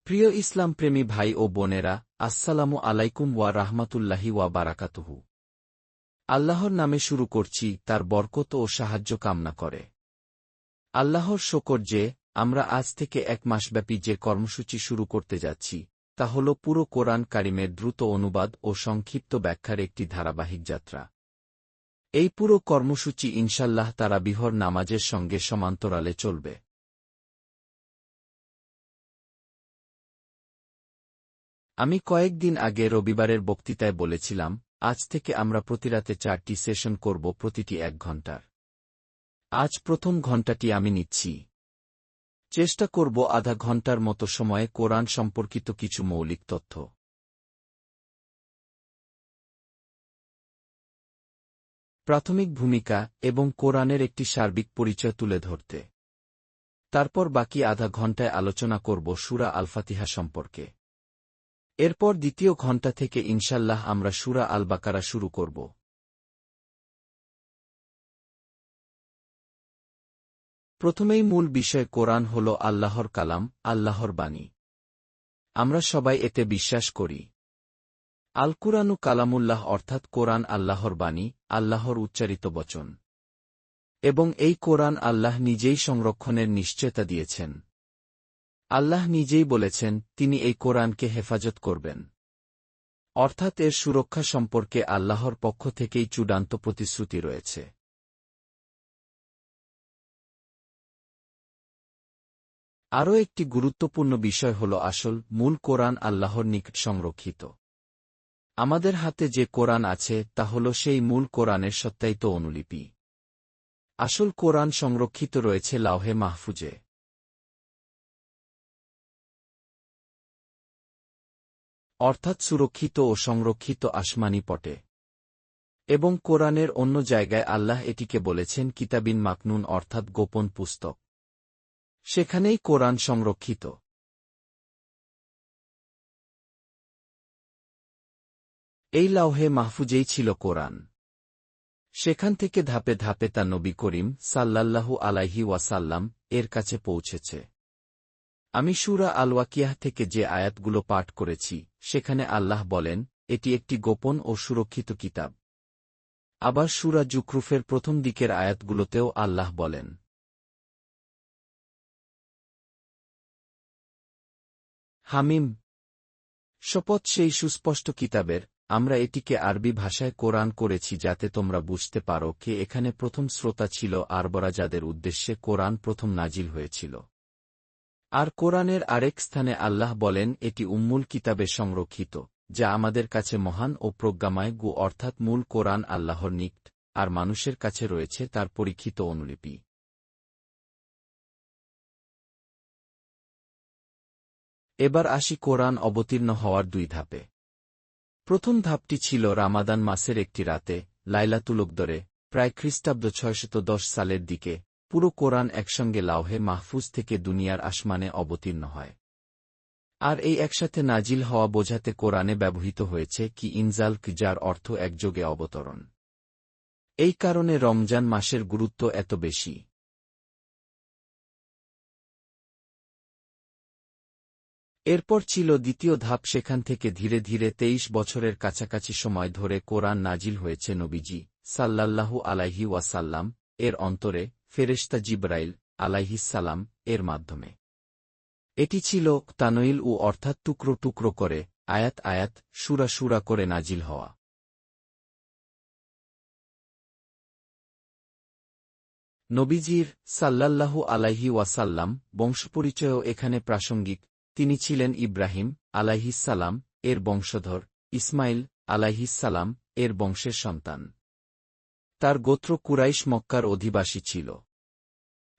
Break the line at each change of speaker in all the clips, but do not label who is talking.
প্রিয় ইসলামপ্রেমী ভাই ও বোনেরা, আসসালামু আলাইকুম ওয়া রাহমাতুল্লাহি ওয়া বারাকাতুহু। আল্লাহর নামে শুরু করছি, তার বরকত ও সাহায্য কামনা করে। আল্লাহর শকর যে, আমরা আজ থেকে এক মাসব্যাপী যে কর্মসূচি শুরু করতে যাচ্ছি, তা হল পুরো কোরআন কারিমের দ্রুত অনুবাদ ও সংক্ষিপ্ত ব্যাখ্যার একটি ধারাবাহিক যাত্রা। এই পুরো কর্মসূচি ইনশাল্লাহ তারাবিহর নামাজের সঙ্গে সমান্তরালে চলবে। আমি কয়েকদিন আগে রবিবারের বক্তৃতায় বলেছিলাম, আজ থেকে আমরা প্রতিরাতে 4টি সেশন করব, প্রতিটি 1 ঘণ্টার। আজ প্রথম ঘণ্টাটি আমি নিচ্ছি। চেষ্টা করব আধা ঘণ্টার মতো সময়ে কোরআন সম্পর্কিত কিছু মৌলিক তথ্য, প্রাথমিক ভূমিকা এবং কোরআনের একটি সার্বিক পরিচয় তুলে ধরতে। তারপর বাকি আধা ঘণ্টায় আলোচনা করব সূরা আল ফাতিহা সম্পর্কে। এরপর দ্বিতীয় ঘণ্টা থেকে ইনশাল্লাহ আমরা সূরা আল বাকারা শুরু করব। প্রথমেই মূল বিষয় কোরআন হল আল্লাহর কালাম, আল্লাহর বাণী। আমরা সবাই এতে বিশ্বাস করি। আল কুরআনু কালামুল্লাহ, অর্থাৎ কোরআন আল্লাহর বাণী, আল্লাহর উচ্চারিত বচন। এবং এই কোরআন আল্লাহ নিজেই সংরক্ষণের নিশ্চয়তা দিয়েছেন। আল্লাহ নিজেই বলেছেন, তিনি এই কোরআনকে হেফাজত করবেন। অর্থাৎ এর সুরক্ষা সম্পর্কে আল্লাহর পক্ষ থেকেই চূড়ান্ত প্রতিশ্রুতি রয়েছে। আরও একটি গুরুত্বপূর্ণ বিষয় হল আসল মূল কোরআন আল্লাহর নিকট সংরক্ষিত। আমাদের হাতে যে কোরআন আছে তা হল সেই মূল কোরআনের সত্যায়িত অনুলিপি। আসল কোরআন সংরক্ষিত রয়েছে লাওহে মাহফুজে। অর্থাৎ সুরক্ষিত ও সংরক্ষিত আসমানি পটে। এবং কোরআনের অন্য জায়গায় আল্লাহ এটিকে বলেছেন কিতাবিন মাকনুন, অর্থাৎ গোপন পুস্তক। সেখানেই কোরআন সংরক্ষিত। এই লাওহে মাহফুজেই ছিল কোরআন। সেখান থেকে ধাপে ধাপে তা নবী করিম সাল্লাল্লাহু আলাইহি ওয়াসাল্লাম এর কাছে পৌঁছেছে। আমি সূরা আল ওয়াকিয়াহ থেকে যে আয়াতগুলো পাঠ করেছি, সেখানে আল্লাহ বলেন, এটি একটি গোপন ও সুরক্ষিত কিতাব। আবার সূরা জুখরুফের প্রথম দিকের আয়াতগুলোতেও আল্লাহ বলেন, হামিম, শপথ সেই সুস্পষ্ট কিতাবের, আমরা এটিকে আরবি ভাষায় কোরআন করেছি যাতে তোমরা বুঝতে পারো কে এখানে প্রথম শ্রোতা ছিল আরবরা যাদের উদ্দেশ্যে কোরআন প্রথম নাজিল হয়েছিল। আর কোরআনের আরেক স্থানে আল্লাহ বলেন, এটি উম্মুল কিতাবে সংরক্ষিত, যা আমাদের কাছে মহান ও প্রজ্ঞাময় অর্থাৎ মূল কোরআন আল্লাহর নিকট, আর মানুষের কাছে রয়েছে তার পরীক্ষিত অনুলিপি। এবার আসি কোরআন অবতীর্ণ হওয়ার 2 ধাপে। প্রথম ধাপটি ছিল রামাদান মাসের একটি রাতে, লাইলাতুল কদরে, প্রায় খ্রিস্টাব্দ 610 সালের দিকে। পুরো কোরআন একসঙ্গে লাওহে মাহফুজ থেকে দুনিয়ার আসমানে অবতীর্ণ হয়। আর এই একসাথে নাজিল হওয়া বোঝাতে কোরআনে ব্যবহৃত হয়েছে কি ইনজাল, যার অর্থ একযোগে অবতরণ। এই কারণে রমজান মাসের গুরুত্ব এত বেশি। এরপর ছিল দ্বিতীয় ধাপ। সেখান থেকে ধীরে ধীরে 23 বছরের কাছাকাছি সময় ধরে কোরআন নাজিল হয়েছে নবীজি সাল্লাল্লাহু আলাইহি ওয়াসাল্লাম এর অন্তরে, ফেরেশতা জিবরাইল আলাইহিসসালাম এর মাধ্যমে। এটি ছিল তানঈল অর্থাৎ টুকরো টুকরো করে, আয়াত আয়াত, সূরা সূরা করে নাজিল হওয়া। নবীজির সাল্লাল্লাহু আলাইহি ওয়াসাল্লাম বংশপরিচয়ও এখানে প্রাসঙ্গিক। তিনি ছিলেন ইব্রাহিম আলাইহিসসালাম এর বংশধর, ইসমাইল আলাইহিসসালাম এর বংশের সন্তান। তার গোত্র কুরাইশ মক্কার অধিবাসী ছিল।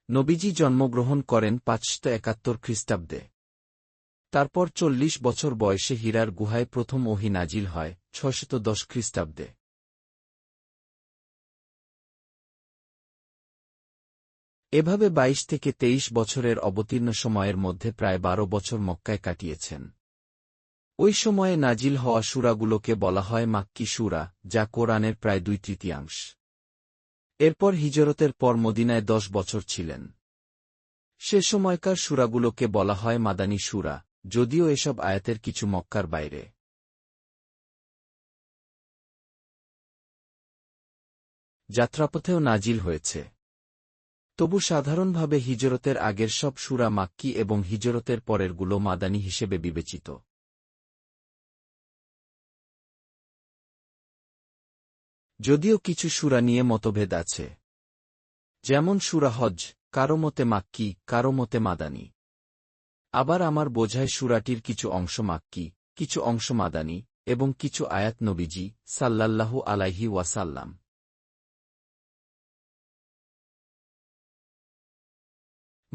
নবীজি জন্মগ্রহণ করেন 571 খ্রিস্টাব্দে। তারপর 40 বছর বয়সে হীরার গুহায় প্রথম ওহী নাজিল হয় 610 খ্রিস্টাব্দে। এভাবে 22 থেকে 23 বছরের অবতীর্ণ সময়ের মধ্যে প্রায় 12 বছর মক্কায় কাটিয়েছেন। ওই সময়ে নাজিল হওয়া সূরাগুলোকে বলা হয় মাক্কি সূরা, যা কোরআনের প্রায় 2/3। এরপর হিজরতের পর মদিনায় 10 বছর ছিলেন। সে সময়কার সূরাগুলোকে বলা হয় মাদানী সূরা, যদিও এসব আয়াতের কিছু মক্কার বাইরে। যাত্রাপথেও নাজিল হয়েছে। তবু সাধারণভাবে হিজরতের আগের সব সূরা মাক্কী এবং হিজরতের পরেরগুলো মাদানী হিসেবে বিবেচিত। যদিও কিছু সূরা নিয়ে মতভেদ আছে। যেমন সূরা হজ, কারো মতে মাক্কী, কারো মতে মাদানী। আবার আমার বোঝায় সূরাটির কিছু অংশ মাক্কী, কিছু অংশ মাদানী, এবং কিছু আয়াত নবীজি সাল্লাল্লাহু আলাইহি ওয়াসাল্লাম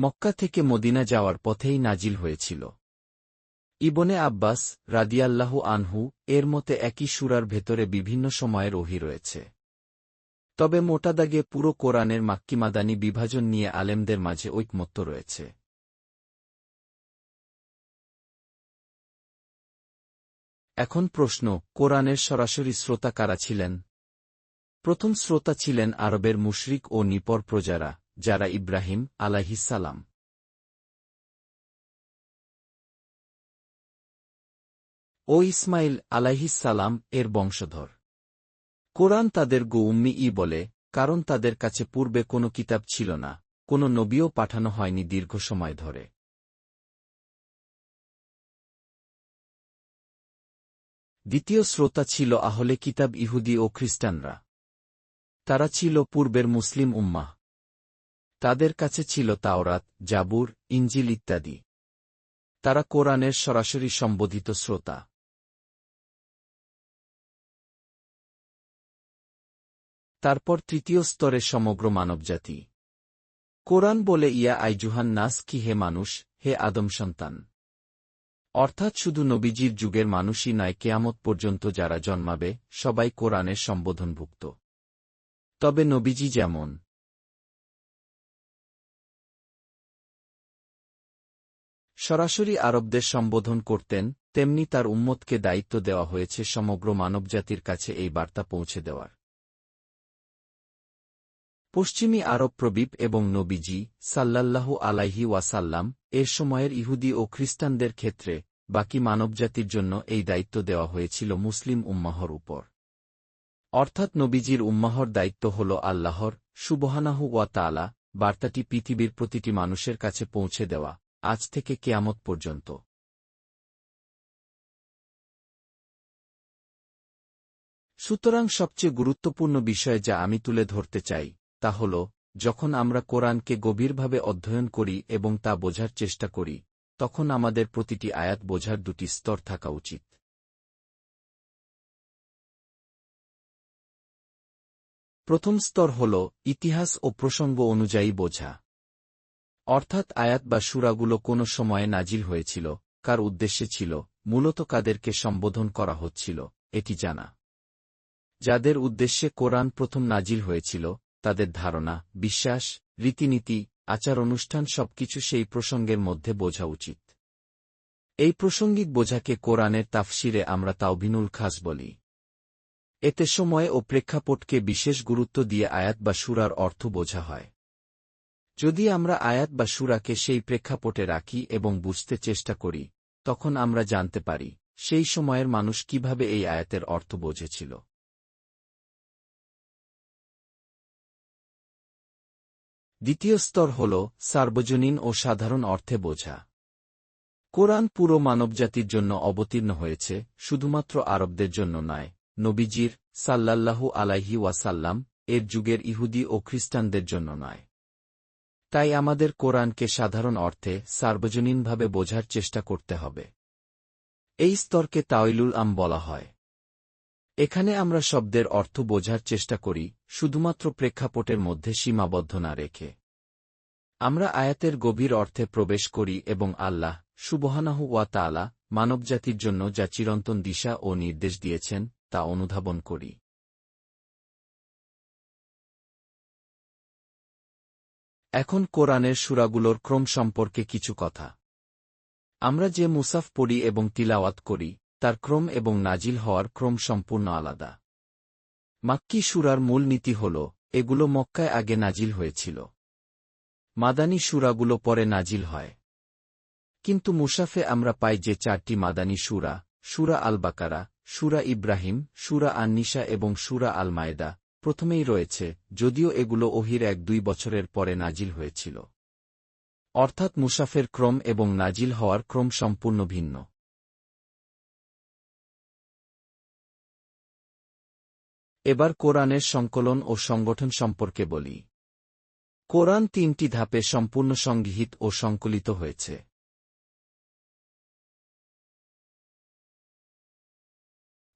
মক্কা থেকে মদিনা যাওয়ার পথেই নাজিল হয়েছিল। ইবনে আব্বাস রাদিয়াল্লাহু আনহু এর মতে একই সূরার ভেতরে বিভিন্ন সময়ের ওহী রয়েছে। তবে মোটা দাগে পুরো কোরআনের মাক্কী মাদানী বিভাজন নিয়ে আলেমদের মাঝে ঐকমত্য রয়েছে। এখন প্রশ্ন, কোরআনের সরাসরি শ্রোতা কারা ছিলেন? প্রথম শ্রোতা ছিলেন আরবের মুশরিক ও নিপর প্রজারা, যারা ইব্রাহিম আলাইহিসসালাম ও ইসমাইল আলাইহিসসালাম এর বংশধর। কোরআন তাদের উম্মি বলে, কারণ তাদের কাছে পূর্বে কোনো কিতাব ছিল না, কোনো নবীও পাঠানো হয়নি দীর্ঘ সময় ধরে। দ্বিতীয় শ্রোতা ছিল আহলে কিতাব ইহুদি ও খ্রিস্টানরা। তারা ছিল পূর্বের মুসলিম উম্মাহ। তাদের কাছে ছিল তাওরাত, জাবুর, ইনজিল ইত্যাদি। তারা কোরআনের সরাসরি সম্বোধিত শ্রোতা। তারপর তৃতীয় স্তরে সমগ্র মানবজাতি। কোরআন বলে, ইয়া আইজুহান নাস, কি হে মানুষ, হে আদম সন্তান। অর্থাৎ শুধু নবীজির যুগের মানুষই নয়, কেয়ামত পর্যন্ত যারা জন্মাবে সবাই কোরআনের সম্বোধনভুক্ত। তবে নবীজি যেমন সরাসরি আরবদের সম্বোধন করতেন, তেমনি তার উম্মতকে দায়িত্ব দেওয়া হয়েছে সমগ্র মানবজাতির কাছে এই বার্তা পৌঁছে দেওয়ার। পশ্চিমী আরব প্রবীপ এবং নবীজি সাল্লাল্লাহু আলাইহি ওয়াসাল্লাম এর সময়ের ইহুদি ও খ্রিস্টানদের ক্ষেত্রে বাকি মানবজাতির জন্য এই দায়িত্ব দেওয়া হয়েছিল মুসলিম উম্মাহর উপর। অর্থাৎ নবীজির উম্মাহর দায়িত্ব হল আল্লাহর সুবহানাহু ওয়া তাআলা বার্তাটি পৃথিবীর প্রতিটি মানুষের কাছে পৌঁছে দেওয়া, আজ থেকে কিয়ামত পর্যন্ত। সুতরাং সবচেয়ে গুরুত্বপূর্ণ বিষয় যা আমি তুলে ধরতে চাই তা হল, যখন আমরা কোরআনকে গভীরভাবে অধ্যয়ন করি এবং তা বোঝার চেষ্টা করি, তখন আমাদের প্রতিটি আয়াত বোঝার দুটি স্তর থাকা উচিত। প্রথম স্তর হল ইতিহাস ও প্রসঙ্গ অনুযায়ী বোঝা। অর্থাৎ আয়াত বা সূরাগুলো কোন সময়ে নাজিল হয়েছিল, কার উদ্দেশ্যে ছিল, মূলত কাদেরকে সম্বোধন করা হচ্ছিল, এটি জানা। যাদের উদ্দেশ্যে কোরআন প্রথম নাজিল হয়েছিল, তাদের ধারণা, বিশ্বাস, রীতিনীতি, আচার অনুষ্ঠান সবকিছু সেই প্রসঙ্গের মধ্যে বোঝা উচিত। এই প্রাসঙ্গিক বোঝাকে কোরআনের তাফসিরে আমরা তাওবিনুল খাস বলি। এতে সময় ও প্রেক্ষাপটকে বিশেষ গুরুত্ব দিয়ে আয়াত বা সূরার অর্থ বোঝা হয়। যদি আমরা আয়াত বা সূরাকে সেই প্রেক্ষাপটে রাখি এবং বুঝতে চেষ্টা করি, তখন আমরা জানতে পারি সেই সময়ের মানুষ কিভাবে এই আয়াতের অর্থ বোঝেছিল। দ্বিতীয় স্তর হল সার্বজনীন ও সাধারণ অর্থে বোঝা। কোরআন পুরো মানবজাতির জন্য অবতীর্ণ হয়েছে, শুধুমাত্র আরবদের জন্য নয়, নবীজির সাল্লাল্লাহু আলাইহি ওয়াসাল্লাম এর যুগের ইহুদি ও খ্রিস্টানদের জন্য নয়। তাই আমাদের কোরআনকে সাধারণ অর্থে সার্বজনীনভাবে বোঝার চেষ্টা করতে হবে। এই স্তরকে তাওইলুল আম বলা হয়। এখানে আমরা শব্দের অর্থ বোঝার চেষ্টা করি, শুধুমাত্র প্রেক্ষাপটের মধ্যে সীমাবদ্ধ না রেখে। আমরা আয়াতের গভীর অর্থে প্রবেশ করি এবং আল্লাহ সুবহানাহু ওয়া তাআলা মানবজাতির জন্য যা চিরন্তন দিশা ও নির্দেশ দিয়েছেন তা অনুধাবন করি। এখন কোরআনের সূরাগুলোর ক্রম সম্পর্কে কিছু কথা। আমরা যে মুসাফ পড়ি এবং তিলাওয়াত করি, তার ক্রম এবং নাজিল হওয়ার ক্রম সম্পূর্ণ আলাদা। মাক্কী সূরার মূল নীতি হল, এগুলো মক্কায় আগে নাজিল হয়েছিল। মাদানী সূরাগুলো পরে নাজিল হয়। কিন্তু মুশাফে আমরা পাই যে 4টি মাদানী সূরা, সূরা আল বাকারা, সূরা ইব্রাহিম, সূরা আন-নিসা এবং সূরা আল মায়েদা প্রথমেই রয়েছে, যদিও এগুলো ওহীর 1-2 বছরের পরে নাজিল হয়েছিল। অর্থাৎ মুশাফের ক্রম এবং নাজিল হওয়ার ক্রম সম্পূর্ণ ভিন্ন। এবার কোরআনের সংকলন ও সংগঠন সম্পর্কে বলি। কোরআন 3টি ধাপে সম্পূর্ণ সংগৃহীত ও সংকলিত হয়েছে।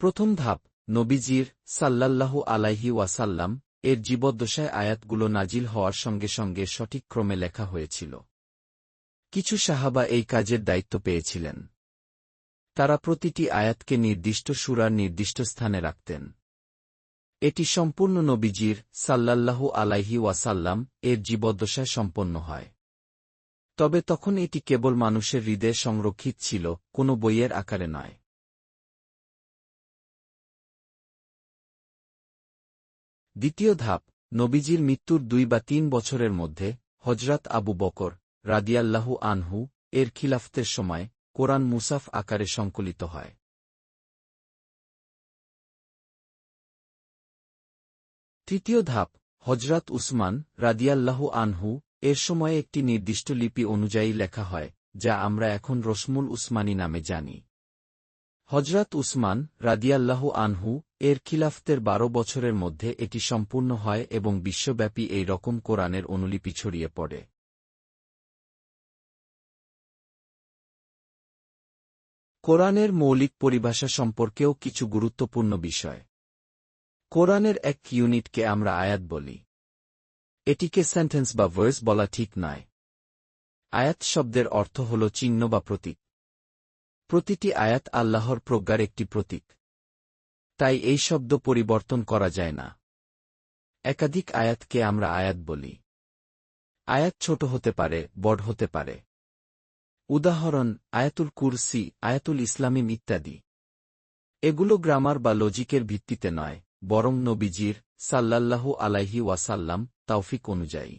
প্রথম ধাপ, নবীজির সাল্লাল্লাহু আলাইহি ওয়াসাল্লাম এর জীবদ্দশায় আয়াতগুলো নাজিল হওয়ার সঙ্গে সঙ্গে সঠিক ক্রমে লেখা হয়েছিল। কিছু সাহাবা এই কাজের দায়িত্ব পেয়েছিলেন। তারা প্রতিটি আয়াতকে নির্দিষ্ট সূরার নির্দিষ্ট স্থানে রাখতেন। এটি সম্পূর্ণ নবীজির সাল্লাল্লাহু আলাইহি ওয়াসাল্লাম এর জীবদ্দশায় সম্পন্ন হয়। তবে তখন এটি কেবল মানুষের হৃদয়ে সংরক্ষিত ছিল, কোনো বইয়ের আকারে নয়। দ্বিতীয় ধাপ, নবীজির মৃত্যুর 2 বা 3 বছরের মধ্যে হযরত আবু বকর রাদিয়াল্লাহু আনহু এর খিলাফতের সময় কোরআন মুসাফ আকারে সংকলিত হয়। তৃতীয় ধাপ, হযরত উসমান রাদিয়াল্লাহু আনহু এর সময়ে একটি নির্দিষ্ট লিপি অনুযায়ী লেখা হয়, যা আমরা এখন রসমুল উসমানী নামে জানি। হযরত উসমান রাদিয়াল্লাহু আনহু এর খিলাফতের 12 বছরের মধ্যে এটি সম্পূর্ণ হয় এবং বিশ্বব্যাপী এই রকম কোরআনের অনুলিপি ছড়িয়ে পড়ে। কোরআনের মৌলিক পরিভাষা সম্পর্কেও কিছু গুরুত্বপূর্ণ বিষয়। কোরআনের এক ইউনিটকে আমরা আয়াত বলি। এটিকে সেন্টেন্স বা ভার্স বলা ঠিক নয়। আয়াত শব্দের অর্থ হল চিহ্ন বা প্রতীক। প্রতিটি আয়াত আল্লাহর প্রজ্ঞার একটি প্রতীক। তাই এই শব্দ পরিবর্তন করা যায় না। একাধিক আয়াতকে আমরা আয়াত বলি। আয়াত ছোট হতে পারে, বড় হতে পারে। উদাহরণ, আয়াতুল কুরসি, আয়াতুল ইসলামিম ইত্যাদি। এগুলো গ্রামার বা লজিকের ভিত্তিতে নয়, বরং নবীজির সাল্লাল্লাহু আলাইহি ওয়াসাল্লাম তাওফিক অনুযায়ী।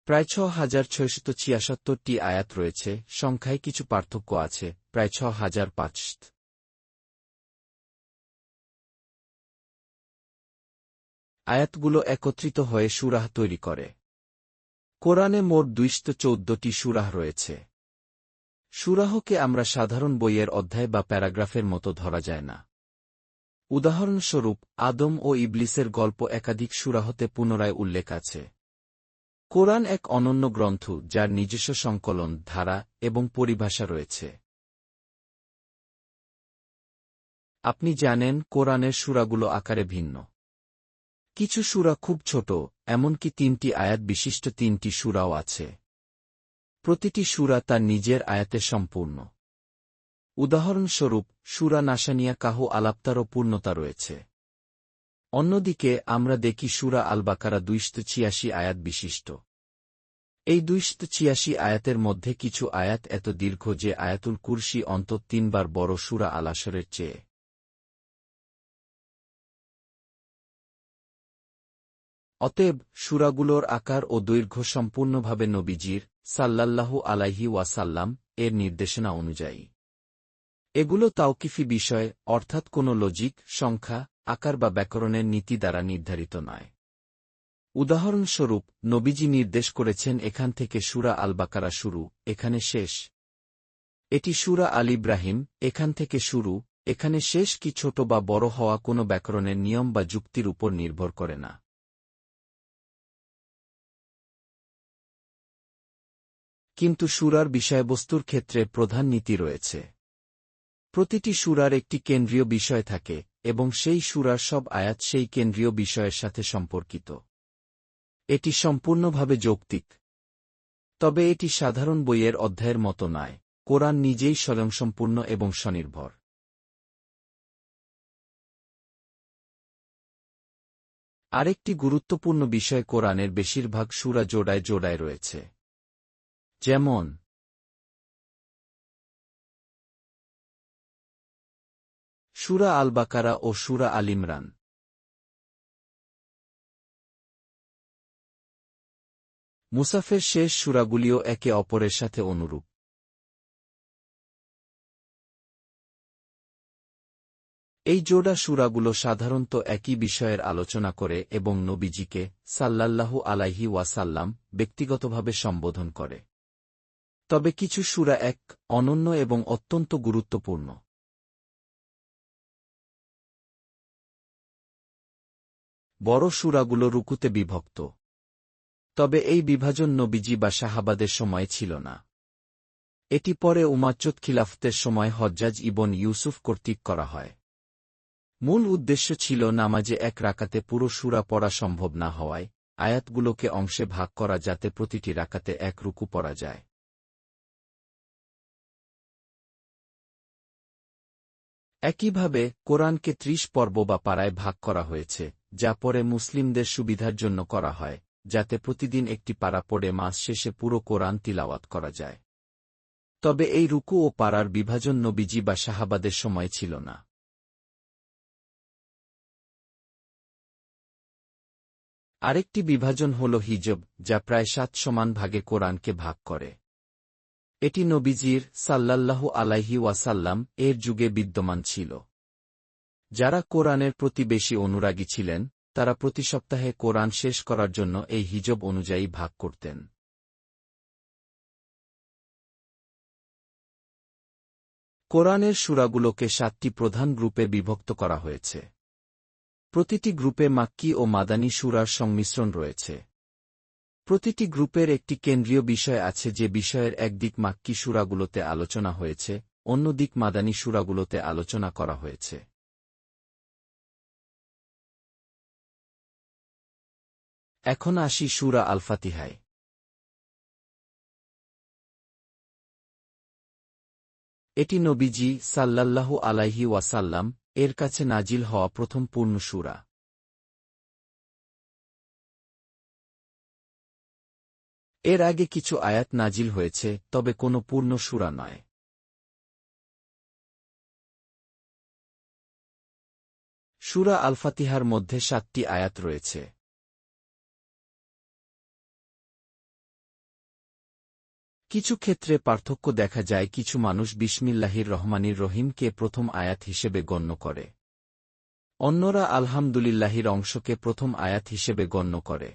প্রায় ৬,৬৭৬টি আয়াত রয়েছে, সংখ্যায় কিছু পার্থক্য আছে, প্রায় ৬,৫০০। আয়াতগুলো একত্রিত হয়ে সূরাহ তৈরি করে। কোরআনে মোট ২১৪টি সূরাহ রয়েছে। সূরাহকে আমরা সাধারণ বইয়ের অধ্যায় বা প্যারাগ্রাফের মতো ধরা যায় না। উদাহরণস্বরূপ, আদম ও ইবলিসের গল্প একাধিক সূরাহতে পুনরায় উল্লেখ আছে। কোরআন এক অনন্য গ্রন্থ যার নিজস্ব সংকলন, ধারা এবং পরিভাষা রয়েছে। আপনি জানেন, কোরআনের সূরাগুলো আকারে ভিন্ন। কিছু সূরা খুব ছোট, এমনকি 3টি আয়াত বিশিষ্ট 3টি সূরাও আছে। প্রতিটি সূরা তার নিজের আয়াতে সম্পূর্ণ। উদাহরণস্বরূপ, সূরা নাশানিয়া কাহু আলাপ্তারও পূর্ণতা রয়েছে। অন্যদিকে আমরা দেখি সূরা আল বাকারা 286 আয়াত বিশিষ্ট। এই 286 আয়াতের মধ্যে কিছু আয়াত এত দীর্ঘ যে আয়াতুল কুরসি অন্তত 3 বার বড় সূরা আল আসরের চেয়ে। অতএব, সূরাগুলোর আকার ও দৈর্ঘ্য সম্পূর্ণভাবে নবীজির সাল্লাল্লাহু আলাইহি ওয়াসাল্লাম এর নির্দেশনা অনুযায়ী। এগুলো তাওকিফি বিষয়, অর্থাৎ কোনো লজিক, সংখ্যা, আকার বা ব্যাকরণের নীতি দ্বারা নির্ধারিত নয়। উদাহরণস্বরূপ, নবীজি নির্দেশ করেছেন এখান থেকে সূরা আল বাকারা শুরু, এখানে শেষ। এটি সূরা আল ইব্রাহিম, এখান থেকে শুরু, এখানে শেষ কি ছোট বা বড় হওয়া কোনো ব্যাকরণের নিয়ম বা যুক্তির উপর নির্ভর করে না। কিন্তু সূরার বিষয়বস্তুর ক্ষেত্রে প্রধান নীতি রয়েছে। প্রতিটি সূরার একটি কেন্দ্রীয় বিষয় থাকে, এবং সেই সূরার সব আয়াত সেই কেন্দ্রীয় বিষয়ের সাথে সম্পর্কিত। এটি সম্পূর্ণভাবে যৌক্তিক। তবে এটি সাধারণ বইয়ের অধ্যায়ের মতো নয়, কোরআন নিজেই স্বয়ংসম্পূর্ণ এবং স্বনির্ভর। আরেকটি গুরুত্বপূর্ণ বিষয়, কোরআনের বেশিরভাগ সূরা জোড়ায় জোড়ায় রয়েছে। যেমন সূরা আল বাকারা ও সূরা আল ইমরান। মুসাফের শেষ সূরাগুলিও একে অপরের সাথে অনুরূপ। এই জোড়া সূরাগুলো সাধারণত একই বিষয়ের আলোচনা করে এবং নবীজিকে সাল্লাল্লাহু আলাইহি ওয়াসাল্লাম ব্যক্তিগতভাবে সম্বোধন করে। তবে কিছু সূরা এক অনন্য এবং অত্যন্ত গুরুত্বপূর্ণ। বড় সূরাগুলো রুকুতে বিভক্ত। তবে এই বিভাজন নবীজি বা সাহাবাদের সময়ে ছিল না। এটি পরে উমাচ্চদ খিলাফতের সময় হজ্জাজ ইবন ইউসুফ কর্তৃক করা হয়। মূল উদ্দেশ্য ছিল নামাজে এক রাকাতে পুরো সূরা পড়া সম্ভব না হওয়ায় আয়াতগুলোকে অংশে ভাগ করা যাতে প্রতিটি রাকাতে এক রুকু পড়া যায়। একইভাবে কোরআনকে ৩০ পর্ব বা পাড়ায় ভাগ করা হয়েছে, যা পরে মুসলিমদের সুবিধার জন্য করা হয়, যাতে প্রতিদিন একটি পাড়া পড়ে মাস শেষে পুরো কোরআন তিলাওয়াত করা যায়। তবে এই রুকু ও পাড়ার বিভাজন নবীজি বা সাহাবাদের সময় ছিল না। আরেকটি বিভাজন হল হিজব, যা প্রায় ৭ সমান ভাগে কোরআনকে ভাগ করে। এটি নবীজির সাল্লাল্লাহু আলাইহি ওয়াসাল্লাম এর যুগে বিদ্যমান ছিল। যারা কোরআনের প্রতি বেশি অনুরাগী ছিলেন, তারা প্রতি সপ্তাহে কোরআন শেষ করার জন্য এই হিজব অনুযায়ী ভাগ করতেন। কোরআনের সূরাগুলোকে ৭টি প্রধান গ্রুপে বিভক্ত করা হয়েছে। প্রতিটি গ্রুপে মাক্কি ও মাদানী সূরার সংমিশ্রণ রয়েছে। প্রতিটি গ্রুপের একটি কেন্দ্রীয় বিষয় আছে, যে বিষয়ের একদিক মাক্কি সূরাগুলোতে আলোচনা হয়েছে, অন্য দিক মাদানী সূরাগুলোতে আলোচনা করা হয়েছে। এখন আসি সূরা আল ফাতিহায়। এটি নবীজি সাল্লাল্লাহু আলাইহি ওয়াসাল্লাম এর কাছে নাজিল হওয়া প্রথম পূর্ণ সূরা। এর আগে কিছু আয়াত নাজিল হয়েছে, তবে কোনো পূর্ণ সূরা নয়। সূরা আল ফাতিহার মধ্যে ৭টি আয়াত রয়েছে। কিছু ক্ষেত্রে পার্থক্য দেখা যায়। কিছু মানুষ বিসমিল্লাহির রহমানির রহিমকে প্রথম আয়াত হিসেবে গণ্য করে। অন্যরা আলহামদুলিল্লাহির অংশকে প্রথম আয়াত হিসেবে গণ্য করে।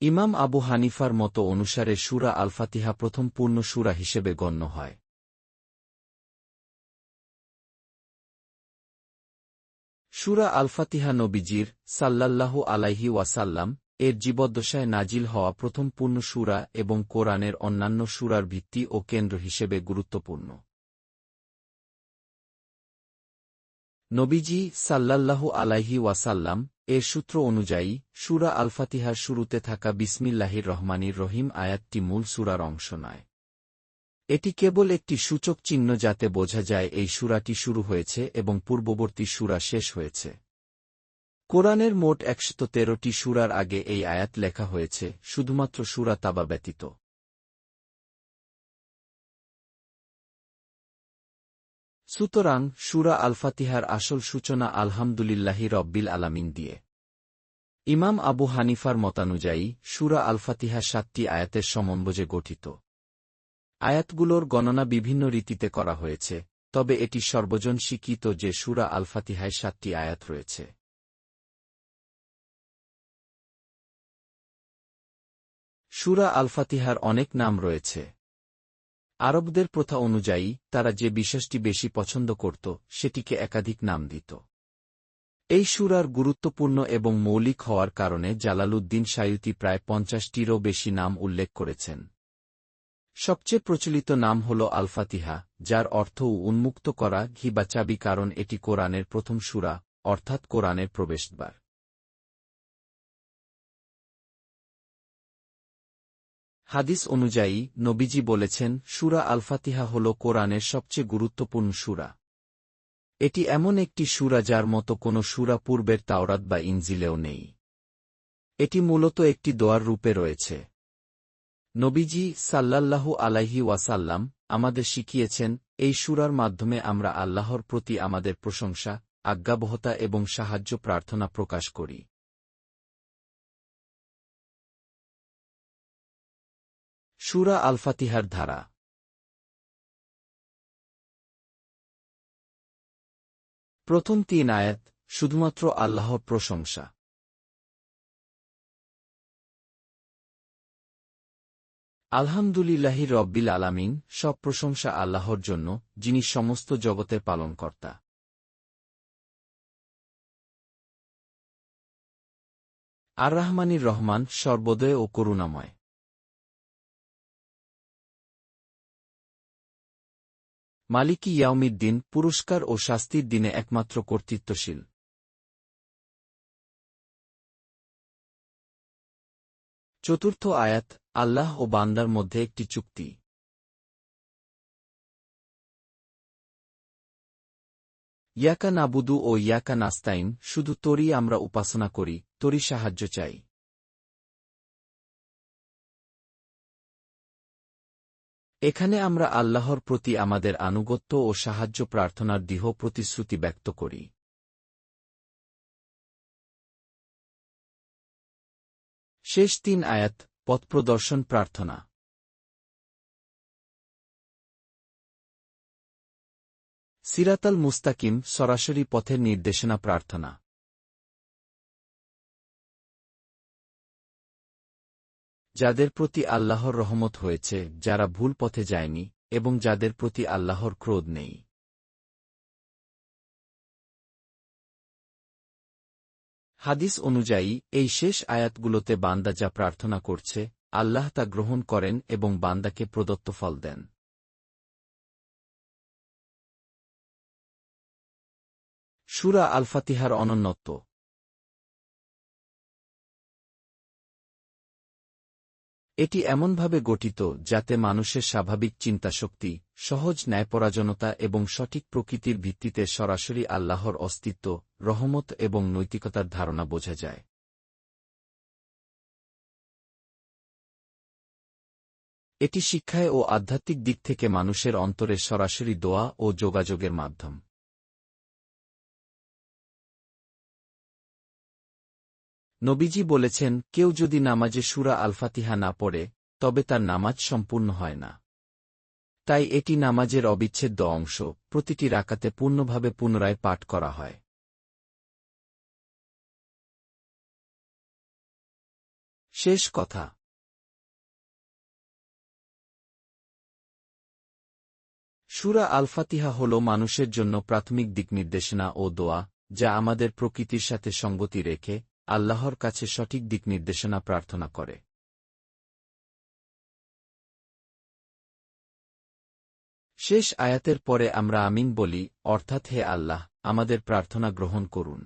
ইমাম আবু হানিফার মতো অনুসারে সূরা আল ফাতিহা প্রথম পূর্ণ সূরা হিসেবে গণ্য হয়। সূরা আল ফাতিহা নবীজির সাল্লাল্লাহু আলাইহি ওয়াসাল্লাম এর জীবদ্দশায় নাজিল হওয়া প্রথম পূর্ণ সূরা এবং কোরআনের অন্যান্য সূরার ভিত্তি ও কেন্দ্র হিসেবে গুরুত্বপূর্ণ। নবীজি সাল্লাল্লাহু আলাইহি ওয়াসাল্লাম এর সূত্র অনুযায়ী সূরা আল ফাতিহার শুরুতে থাকা বিসমিল্লাহির রহমানির রহিম আয়াতটি মূল সূরার অংশ নয়। এটি কেবল একটি সূচক চিহ্ন, যাতে বোঝা যায় এই সূরাটি শুরু হয়েছে এবং পূর্ববর্তী সূরা শেষ হয়েছে। কোরআনের মোট ১১৩টি সূরার আগে এই আয়াত লেখা হয়েছে, শুধুমাত্র সূরা তাবা ব্যতীত। সুতরাং সূরা আল ফাতিহার আসল সূচনা আলহামদুলিল্লাহি রব্বিল আলামিন দিয়ে। ইমাম আবু হানিফার মতানুযায়ী সূরা আল ফাতিহা ৭টি আয়াতের সমন্বয়ে গঠিত। আয়াতগুলোর গণনা বিভিন্ন রীতিতে করা হয়েছে, তবে এটি সর্বজন স্বীকৃত যে সূরা আল ফাতিহায় ৭টি আয়াত রয়েছে। সূরা আল ফাতিহার অনেক নাম রয়েছে। আরবদের প্রথা অনুযায়ী তারা যে বিশেষটি বেশি পছন্দ করত সেটিকে একাধিক নাম দিত। এই সূরার গুরুত্বপূর্ণ এবং মৌলিক হওয়ার কারণে জালালউদ্দিন সায়ুতী প্রায় ৫০টিরও বেশি নাম উল্লেখ করেছেন। সবচেয়ে প্রচলিত নাম হল আল ফাতিহা, যার অর্থ উন্মুক্ত করা বা চাবি, কারণ এটি কোরআনের প্রথম সূরা, অর্থাৎ কোরআনের প্রবেশদ্বার। হাদিস অনুযায়ী নবীজি বলেছেন, সূরা আল ফাতিহা হল কোরআনের সবচেয়ে গুরুত্বপূর্ণ সূরা। এটি এমন একটি সূরা যার মতো কোনো সূরা পূর্বের তাওরাত বা ইনজিলেও নেই। এটি মূলত একটি দোয়ার রূপে রয়েছে। নবীজি সাল্লাল্লাহু আলাইহি ওয়াসাল্লাম আমাদের শিখিয়েছেন, এই সূরার মাধ্যমে আমরা আল্লাহর প্রতি আমাদের প্রশংসা, আজ্ঞাবহতা এবং সাহায্য প্রার্থনা প্রকাশ করি। সূরা আল ফাতিহার ধারা। প্রথম 3 আয়াত শুধুমাত্র আল্লাহর প্রশংসা। আলহামদুলিল্লাহি রব্বিল আলামিন, সব প্রশংসা আল্লাহর জন্য, যিনি সমস্ত জগতের পালনকর্তা। আর রহমানির রহমান, সর্বোদয় ও করুণাময়। মালিকি ইয়াউমিদ্দিন, পুরস্কার ও শাস্তির দিনে একমাত্র কর্তৃত্বশীল। চতুর্থ আয়াত আল্লাহ ও বান্দার মধ্যে একটি চুক্তি। ইয়াকা নাবুদু ও ইয়াকা নাস্তাইন, শুধু তোরই আমরা উপাসনা করি, তোরই সাহায্য চাই। এখানে আমরা আল্লাহর প্রতি আমাদের আনুগত্য ও সাহায্য প্রার্থনার দৃঢ় প্রতিশ্রুতি ব্যক্ত করি। শেষ 3 আয়াত পথপ্রদর্শন প্রার্থনা। সিরাতাল মুস্তাকিম, সরাসরি পথের নির্দেশনা প্রার্থনা। যাদের প্রতি আল্লাহর রহমত হয়েছে, যারা ভুল পথে যায়নি, এবং যাদের প্রতি আল্লাহর ক্রোধ নেই। হাদিস অনুযায়ী এই শেষ আয়াতগুলোতে বান্দা যা প্রার্থনা করছে, আল্লাহ তা গ্রহণ করেন এবং বান্দাকে প্রদত্ত ফল দেন। সূরা আল ফাতিহার অনন্যত্ব। এটি এমনভাবে গঠিত যাতে মানুষের স্বাভাবিক চিন্তাশক্তি, সহজ ন্যায়পরায়ণতা এবং সঠিক প্রকৃতির ভিত্তিতে সরাসরি আল্লাহর অস্তিত্ব, রহমত এবং নৈতিকতার ধারণা বোঝা যায়। এটি শিক্ষায় ও আধ্যাত্মিক দিক থেকে মানুষের অন্তরের সরাসরি দোয়া ও যোগাযোগের মাধ্যম। নবীজি বলেছেন, কেউ যদি নামাজে সূরা আল ফাতিহা না পড়ে, তবে তার নামাজ সম্পূর্ণ হয় না। তাই এটি নামাজের অবিচ্ছেদ্য অংশ, প্রতিটি রাকাতে পূর্ণভাবে পুনরায় পাঠ করা হয়। শেষ কথা। সূরা আল ফাতিহা হল মানুষের জন্য প্রাথমিক দিকনির্দেশনা ও দোয়া, যা আমাদের প্রকৃতির সাথে সঙ্গতি রেখে আল্লাহর কাছে সঠিক দিকনির্দেশনা প্রার্থনা করে। শেষ আয়াতের পরে আমরা আমিন বলি, অর্থাৎ হে আল্লাহ, আমাদের প্রার্থনা গ্রহণ করুন।